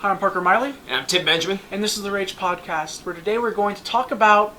Hi, I'm Parker Miley. And I'm Tim Benjamin. And this is the Rage Podcast, where today we're going to talk about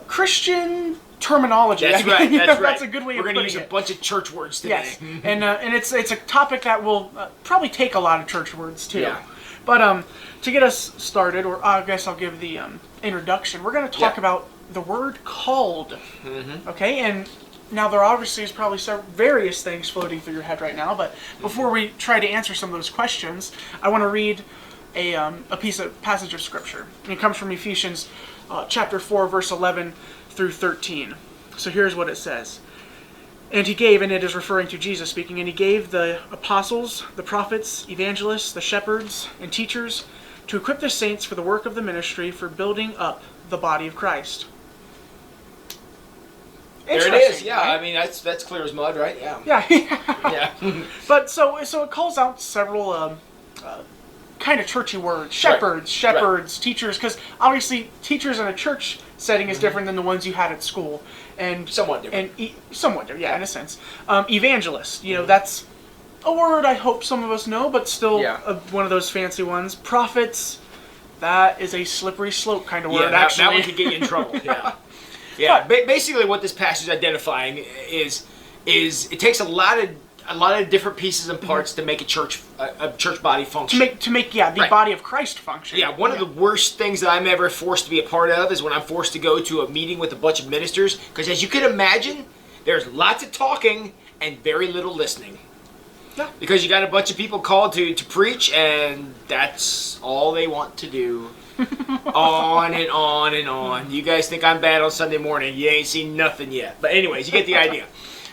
Christian terminology. That's right. That's a good way of putting it. We're going to use a bunch of church words today. Yes, and it's a topic that will probably take a lot of church words too. Yeah. But to get us started, or I guess I'll give the introduction. We're going to talk about the word called. Mm-hmm. Okay, and now there obviously is probably various things floating through your head right now. But before we try to answer some of those questions, I want to read a passage of scripture. And it comes from Ephesians Chapter 4, verse 11 through 13. So here's what it says. And he gave, and it is referring to Jesus speaking, and he gave the apostles, the prophets, evangelists, the shepherds, and teachers to equip the saints for the work of the ministry, for building up the body of Christ. There it is, yeah. Right? I mean, that's clear as mud, right? Yeah. Yeah. But so it calls out several kind of churchy words. Shepherds, teachers, because obviously teachers in a church setting is different than the ones you had at school. And somewhat different. Somewhat different, yeah, in a sense. Evangelist, that's a word I hope some of us know, but still one of those fancy ones. Prophets, that is a slippery slope kind of word, actually. That one could get you in trouble, yeah. Yeah, basically what this passage is identifying is it takes a lot of different pieces and parts to make a church body function. To make the body of Christ function. Yeah, one of the worst things that I'm ever forced to be a part of is when I'm forced to go to a meeting with a bunch of ministers, because as you can imagine, there's lots of talking and very little listening. Yeah. Because you got a bunch of people called to preach, and that's all they want to do. On and on and on. You guys think I'm bad on Sunday morning. You ain't seen nothing yet. But anyways, you get the idea.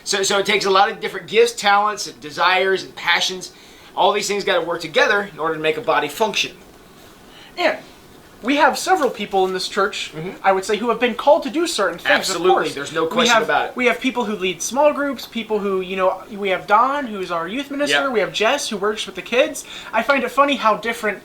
So it takes a lot of different gifts, talents, and desires, and passions. All these things got to work together in order to make a body function. And we have several people in this church, I would say, who have been called to do certain things. Absolutely, of course. There's no question about it. We have people who lead small groups, people who, we have Don, who's our youth minister, we have Jess, who works with the kids. I find it funny how different,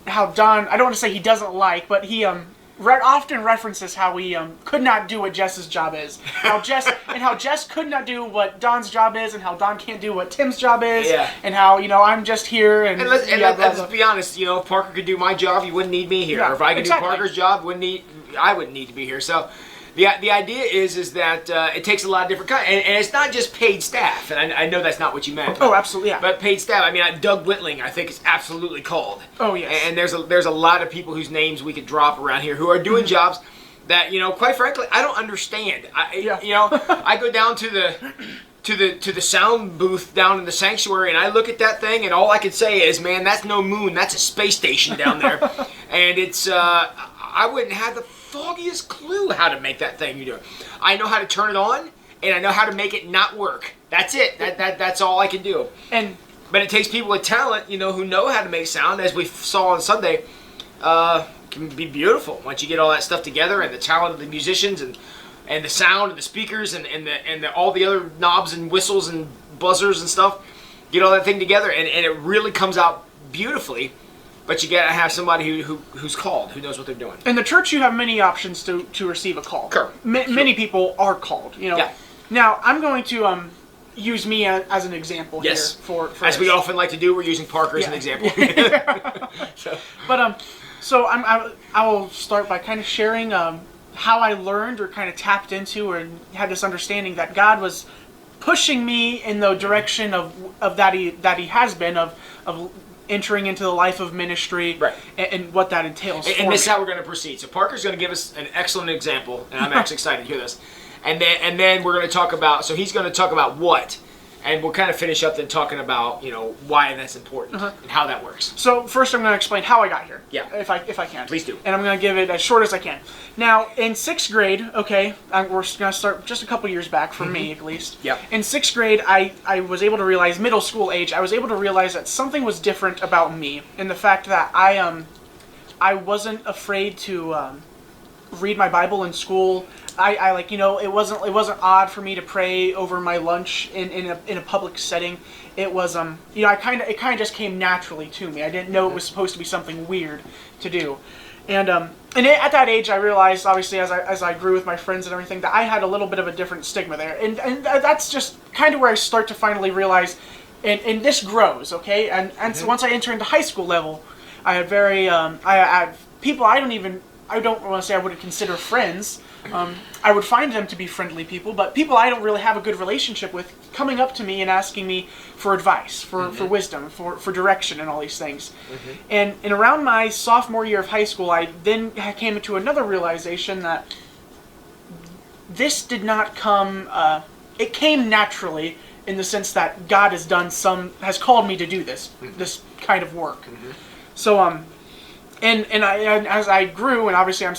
how Don, I don't want to say he doesn't like, but he often references how he could not do what Jess's job is. How Jess could not do what Don's job is, and how Don can't do what Tim's job is, and how, I'm just here. And let's be honest, if Parker could do my job, you wouldn't need me here. Yeah, or if I could do Parker's job, I wouldn't need to be here. So the idea is that it takes a lot of different kinds, and it's not just paid staff, and I know that's not what you meant. Oh, absolutely, yeah. But paid staff, I mean, Doug Whitling, I think, is absolutely called. Oh, yes. And there's a lot of people whose names we could drop around here who are doing jobs that, quite frankly, I don't understand. I go down to the sound booth down in the sanctuary, and I look at that thing, and all I can say is, man, that's no moon, that's a space station down there. And it's, I wouldn't have the foggiest clue how to make that thing you do. I know how to turn it on, and I know how to make it not work. That's it. That's all I can do. But it takes people with talent, who know how to make sound, as we saw on Sunday. Can be beautiful once you get all that stuff together, and the talent of the musicians, and the sound, and the speakers, and all the other knobs and whistles and buzzers and stuff. Get all that thing together, and it really comes out beautifully. But you gotta have somebody who's called, who knows what they're doing. In the church, you have many options to receive a call. Sure. Many people are called. Yeah. Now, I'm going to use me as an example here for as we often like to do. We're using Parker as an example. So I will start by kind of sharing how I learned or kind of tapped into or had this understanding that God was pushing me in the direction of that he has been of entering into the life of ministry, and what that entails. And this is how we're going to proceed. So Parker's going to give us an excellent example, and I'm actually excited to hear this. And then we're going to talk about. So he's going to talk about what, and we'll kind of finish up then talking about why that's important and how that works. So first, I'm going to explain how I got here. Yeah. If I can. Please do. And I'm going to give it as short as I can. Now, in 6th grade, we're going to start just a couple years back, for me at least. Yeah. In 6th grade, I was able to realize, middle school age, I was able to realize that something was different about me, in the fact that I wasn't afraid to read my Bible in school. It wasn't odd for me to pray over my lunch in a public setting. It was it kind of just came naturally to me. I didn't know it was supposed to be something weird to do. And at that age, I realized, obviously, as I grew with my friends and everything, that I had a little bit of a different stigma there. And that's just kind of where I start to finally realize and this grows, okay? And so once I enter into high school level, I had I had people I don't want to say I would consider friends. I would find them to be friendly people, but people I don't really have a good relationship with coming up to me and asking me for advice, for wisdom, for direction, and all these things. And around my sophomore year of high school, I then came into another realization that this did not come. It came naturally in the sense that God has called me to do this kind of work. So And as I grew, and obviously I'm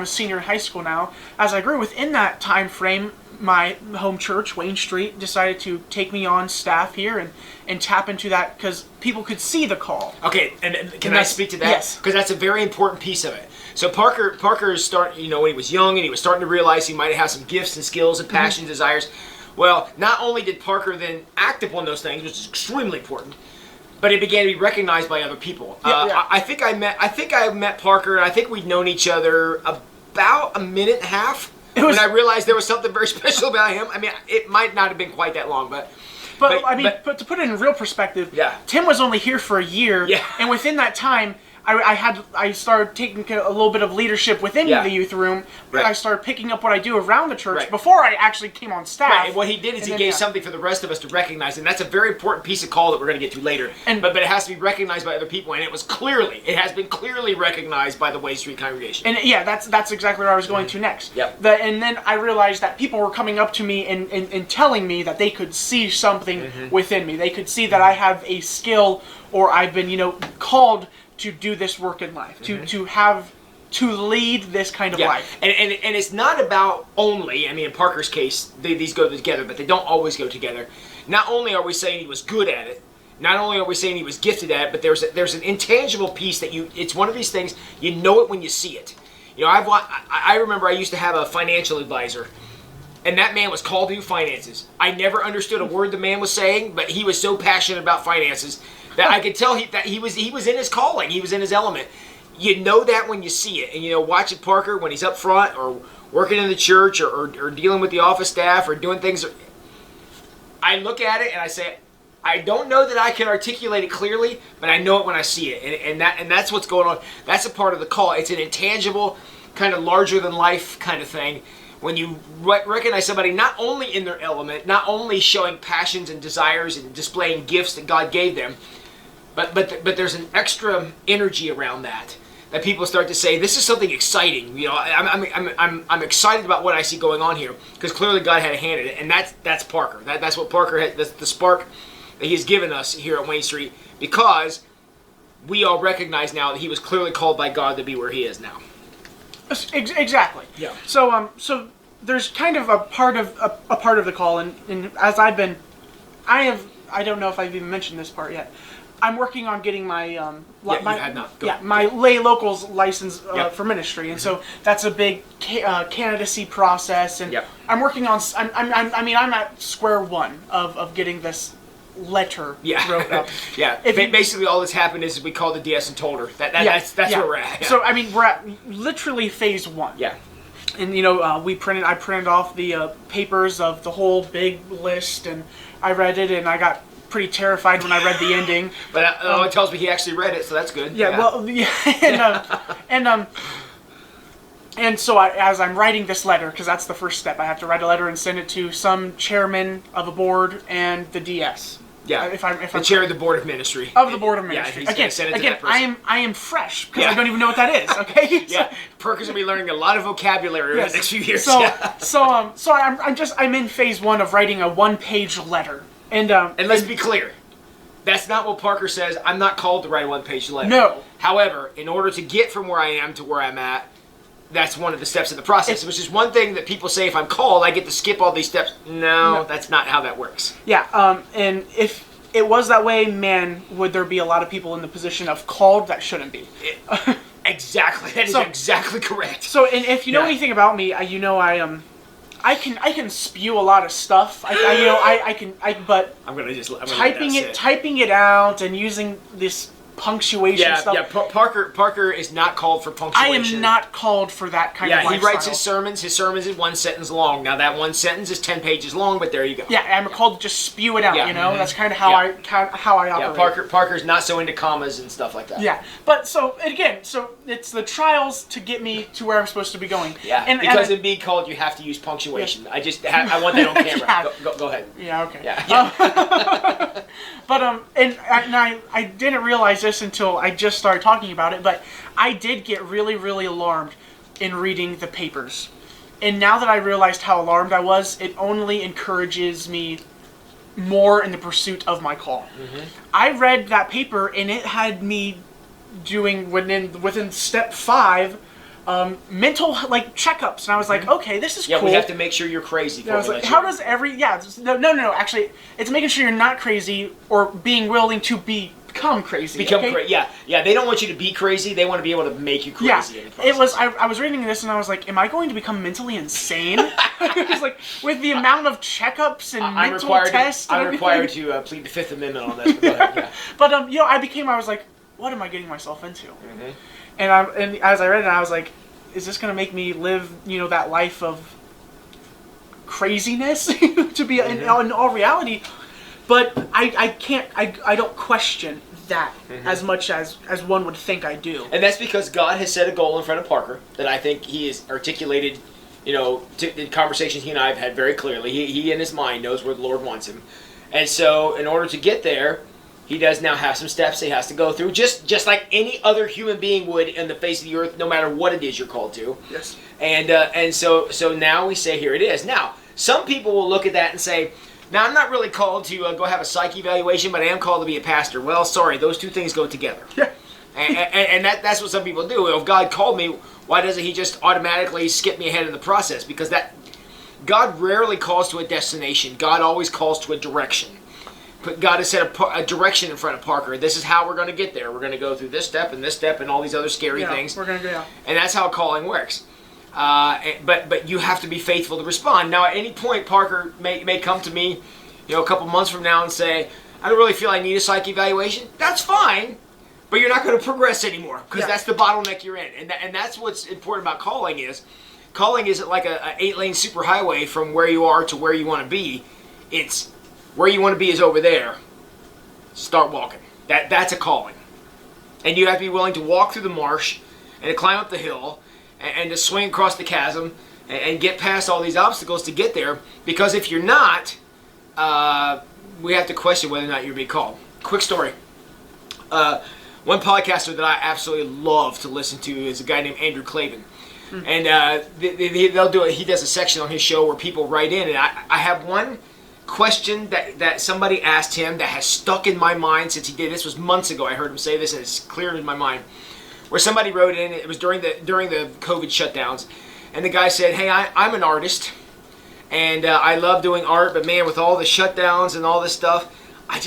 a senior in high school now, as I grew within that time frame, my home church, Wayne Street, decided to take me on staff here and tap into that because people could see the call. Okay, and can I speak to that? Yes. Because that's a very important piece of it. So Parker is starting, when he was young and he was starting to realize he might have some gifts and skills and passions, desires. Well, not only did Parker then act upon those things, which is extremely important, but it began to be recognized by other people. I think I met Parker, and I think we'd known each other about a minute and a half when I realized there was something very special about him. I mean, it might not have been quite that long, but to put it in real perspective, Tim was only here for a year, and within that time, I started taking a little bit of leadership within the youth room. Right. I started picking up what I do around the church before I actually came on staff. Right. And what he did is he gave something for the rest of us to recognize, and that's a very important piece of call that we're going to get to later. But it has to be recognized by other people, and it has been clearly recognized by the Way Street congregation. And that's exactly where I was going to next. Yep. And then I realized that people were coming up to me and telling me that they could see something within me. They could see that I have a skill, or I've been called to do this work in life, to lead this kind of life. And it's not about only, in Parker's case, these go together, but they don't always go together. Not only are we saying he was good at it, not only are we saying he was gifted at it, but there's an intangible piece that it's one of these things, you know it when you see it. I remember I used to have a financial advisor, and that man was called to do finances. I never understood a word the man was saying, but he was so passionate about finances that I could tell that he was in his calling. He was in his element. You know that when you see it. And watching Parker when he's up front or working in the church or dealing with the office staff or doing things. I look at it and I say, I don't know that I can articulate it clearly, but I know it when I see it. And that's what's going on. That's a part of the call. It's an intangible, kind of larger than life kind of thing. When you recognize somebody not only in their element, not only showing passions and desires and displaying gifts that God gave them, but there's an extra energy around that people start to say, this is something exciting. I'm excited about what I see going on here because clearly God had a hand in it, and that's Parker. That's what Parker had. That's the spark that he has given us here at Wayne Street, because we all recognize now that he was clearly called by God to be where he is now. Exactly. Yeah. So there's kind of a part of the call, and as I don't know if I've even mentioned this part yet. I'm working on getting my my lay locals license for ministry, and so that's a big candidacy process, and I'm working on. I'm at square one of getting this letter wrote up. Basically, all that's happened is we called the DS and told her that's where we're at. Yeah. So we're at literally phase one. Yeah. And I printed off the papers of the whole big list, and I read it, and I got pretty terrified when I read the ending. But it tells me he actually read it, so that's good. And so as I'm writing this letter, because that's the first step, I have to write a letter and send it to some chairman of a board and the DS. Yeah, if I'm chair of the board of ministry. Of the board of ministry. Yeah, again, I am fresh because I don't even know what that is. Okay. Parker's gonna be learning a lot of vocabulary over the next few years. So I'm in phase one of writing a 1-page letter. And let's be clear, that's not what Parker says. I'm not called to write a 1-page letter. No. However, in order to get from where I am to where I'm at, that's one of the steps of the process, which is one thing that people say, if I'm called, I get to skip all these steps. No, that's not how that works. Yeah, and if it was that way, man, would there be a lot of people in the position of called that shouldn't be. Exactly. That is exactly correct. So, and if you know anything about me, I can spew a lot of stuff. But typing it out and using this punctuation stuff. Yeah, Parker is not called for punctuation. I am not called for that kind of lifestyle. Yeah, he writes his sermons. His sermons is one sentence long. Now, that one sentence is 10 pages long, but there you go. Yeah, I'm called to just spew it out, you know? That's kind of how I operate. Yeah, Parker's not so into commas and stuff like that. Yeah, but so, again, it's the trials to get me to where I'm supposed to be going. Yeah, because in being called, you have to use punctuation. Yeah. I want that on camera. Yeah. Go ahead. Yeah, okay. Yeah. But and I didn't realize this until I just started talking about it, but I did get really, really alarmed in reading the papers. And now that I realized how alarmed I was, it only encourages me more in the pursuit of my call. Mm-hmm. I read that paper, and it had me doing within step 5 mental checkups, and I was like, okay, this is cool. Yeah, we have to make sure you're crazy. I was like, how does no, actually, it's making sure you're not crazy or being willing to become crazy. Yeah, they don't want you to be crazy. They want to be able to make you crazy. Yeah, it was. I was reading this and I was like, am I going to become mentally insane? It was like with the amount of checkups and mental tests. I'm required to plead the Fifth Amendment on this. But go ahead, yeah. But I was like, what am I getting myself into? Mm-hmm. And as I read it, I was like, is this going to make me live, that life of craziness to be in all reality? But I don't question that as much as one would think I do. And that's because God has set a goal in front of Parker that I think he has articulated, in conversations he and I have had very clearly. He in his mind knows where the Lord wants him. And so in order to get there, he does now have some steps he has to go through, just like any other human being would in the face of the earth, no matter what it is you're called to. Yes. And so now we say, here it is. Now, some people will look at that and say, now, I'm not really called to go have a psych evaluation, but I am called to be a pastor. Well, sorry, those two things go together. Yeah. And that's what some people do. If God called me, why doesn't he just automatically skip me ahead in the process? Because God rarely calls to a destination. God always calls to a direction. But God has set a direction in front of Parker. This is how we're going to get there. We're going to go through this step and all these other scary things. We're going to go. And that's how calling works. But you have to be faithful to respond. Now, at any point, Parker may come to me, a couple months from now and say, I don't really feel I need a psych evaluation. That's fine, but you're not going to progress anymore because that's the bottleneck you're in. And that's what's important about calling is like a 8-lane superhighway from where you are to where you want to be. It's where you want to be is over there. Start walking. That's a calling. And you have to be willing to walk through the marsh and to climb up the hill and to swing across the chasm and get past all these obstacles to get there. Because if you're not, we have to question whether or not you're being called. Quick story. One podcaster that I absolutely love to listen to is a guy named Andrew Clavin. And they'll do it. He does a section on his show where people write in. And I have one question that somebody asked him that has stuck in my mind since he did. This was months ago. I heard him say this and it's cleared in my mind. Where somebody wrote in, it was during the COVID shutdowns, and the guy said, hey, I'm an artist, and I love doing art, but man, with all the shutdowns and all this stuff, I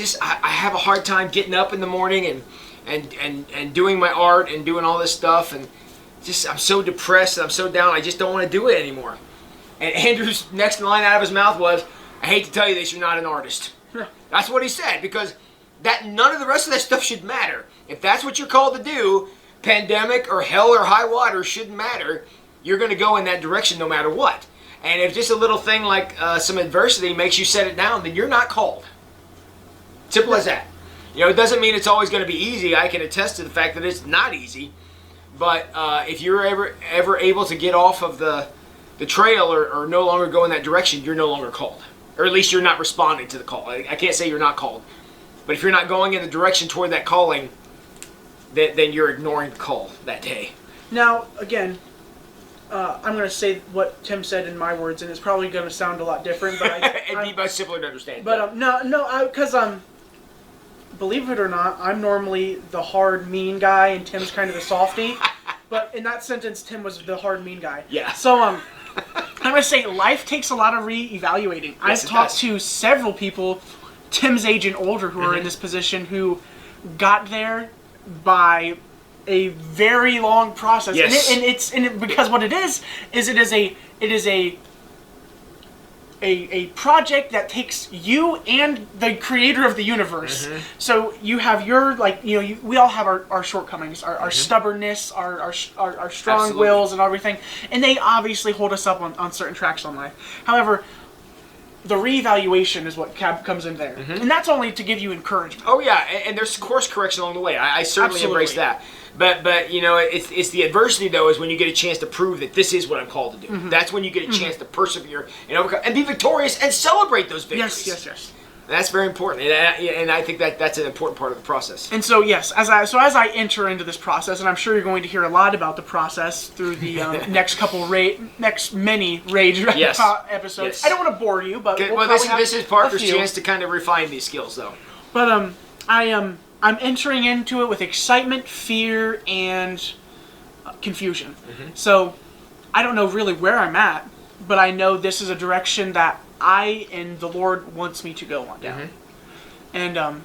have a hard time getting up in the morning and doing my art and doing all this stuff, and just I'm so depressed and I'm so down, I just don't want to do it anymore. And Andrew's next line out of his mouth was, I hate to tell you this, you're not an artist. That's what he said, because none of the rest of that stuff should matter. If that's what you're called to do, pandemic or hell or high water shouldn't matter. You're going to go in that direction no matter what. And if just a little thing like some adversity makes you set it down, then you're not called. Simple as that. It doesn't mean it's always going to be easy. I can attest to the fact that it's not easy. But if you're ever able to get off of the trail or no longer go in that direction, you're no longer called. Or at least you're not responding to the call. I can't say you're not called. But if you're not going in the direction toward that calling, then you're ignoring the call that day. Now, again, I'm going to say what Tim said in my words, and it's probably going to sound a lot different. But it'd be much simpler to understand. But because believe it or not, I'm normally the hard, mean guy, and Tim's kind of the softy. But in that sentence, Tim was the hard, mean guy. Yeah. So I'm going to say life takes a lot of re-evaluating. Yes, I've talked to several people, Tim's age and older, who are in this position who got there by a very long process. Yes. Because what it is a project that takes you and the creator of the universe. So you have your, we all have our shortcomings, our stubbornness, our strong Absolutely. wills and everything, and they obviously hold us up on certain tracks on life. However, the reevaluation is what comes in there, and that's only to give you encouragement. Oh yeah, and there's course correction along the way. I certainly embrace that. But it's the adversity though is when you get a chance to prove that this is what I'm called to do. That's when you get a chance to persevere and overcome and be victorious and celebrate those victories. Yes. That's very important, and I think that's an important part of the process. And so yes, as I enter into this process, and I'm sure you're going to hear a lot about the process through the next many Rage episodes. Yes. I don't want to bore you, but this is Parker's chance to kind of refine these skills, though. But I'm entering into it with excitement, fear, and confusion. So I don't know really where I'm at, but I know this is a direction that I and the Lord wants me to go on down. And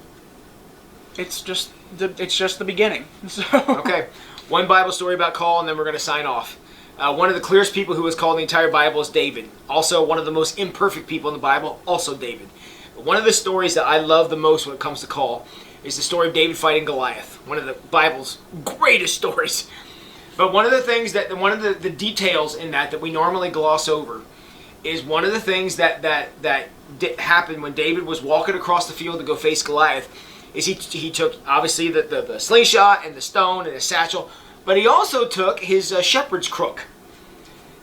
it's just the beginning. So Okay, one Bible story about call, and then we're going to sign off. One of the clearest people who was called in the entire Bible is David. Also, one of the most imperfect people in the Bible, also David. But one of the stories that I love the most when it comes to call is the story of David fighting Goliath. One of the Bible's greatest stories. But one of the details in that we normally gloss over is one of the things that happened when David was walking across the field to go face Goliath is he took obviously the slingshot and the stone and the satchel, but he also took his shepherd's crook.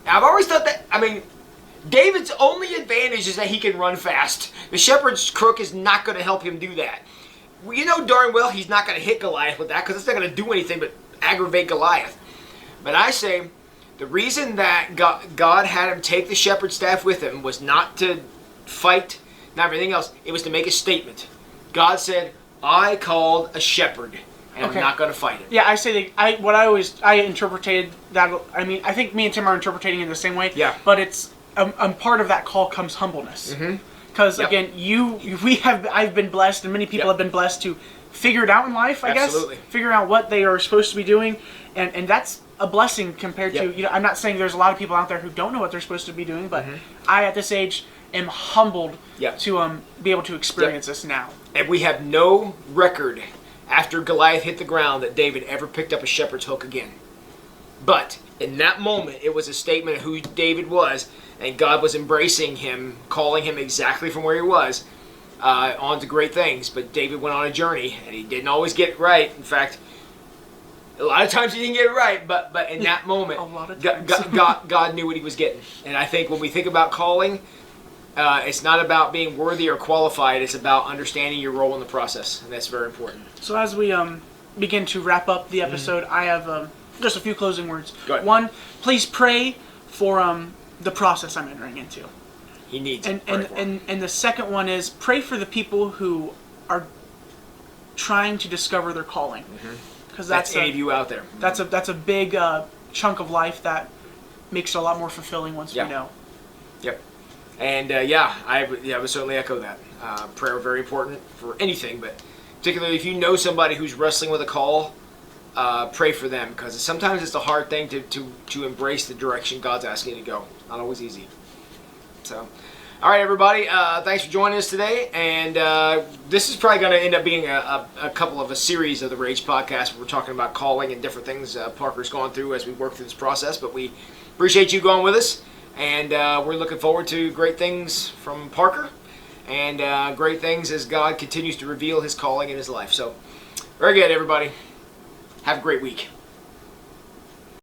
Now, I've always thought that, David's only advantage is that he can run fast. The shepherd's crook is not going to help him do that. Well, you know darn well he's not going to hit Goliath with that because it's not going to do anything but aggravate Goliath. But I say the reason that God had him take the shepherd's staff with him was not to fight, not everything else. It was to make a statement. God said, I called a shepherd, and I'm not going to fight him. Yeah, I say I interpreted that. I think me and Tim are interpreting it the same way. Yeah. But it's part of that call comes humbleness. Because again, I've been blessed, and many people have been blessed to figure it out in life. I guess figure out what they are supposed to be doing, and that's a blessing compared to I'm not saying there's a lot of people out there who don't know what they're supposed to be doing, but I at this age am humbled to be able to experience this now. And we have no record after Goliath hit the ground that David ever picked up a shepherd's hook again. But in that moment, it was a statement of who David was, and God was embracing him, calling him exactly from where he was on to great things. But David went on a journey, and he didn't always get it right. In fact, a lot of times he didn't get it right, but in that moment, God knew what he was getting. And I think when we think about calling, it's not about being worthy or qualified. It's about understanding your role in the process, and that's very important. So as we begin to wrap up the episode, I have just a few closing words. Go ahead. One, please pray for the process I'm entering into. He needs and the second one is pray for the people who are trying to discover their calling. Because that's any of you out there. That's a big chunk of life that makes it a lot more fulfilling once we know. Yep. And I would certainly echo that. Prayer very important for anything, but particularly if you know somebody who's wrestling with a call, pray for them, because sometimes it's a hard thing to embrace the direction God's asking you to go. Not always easy. So, all right, everybody. Thanks for joining us today. And this is probably going to end up being a couple of a series of the Rage podcast where we're talking about calling and different things Parker's gone through as we work through this process. But we appreciate you going with us. And we're looking forward to great things from Parker and great things as God continues to reveal his calling in his life. So, very good, everybody. Have a great week.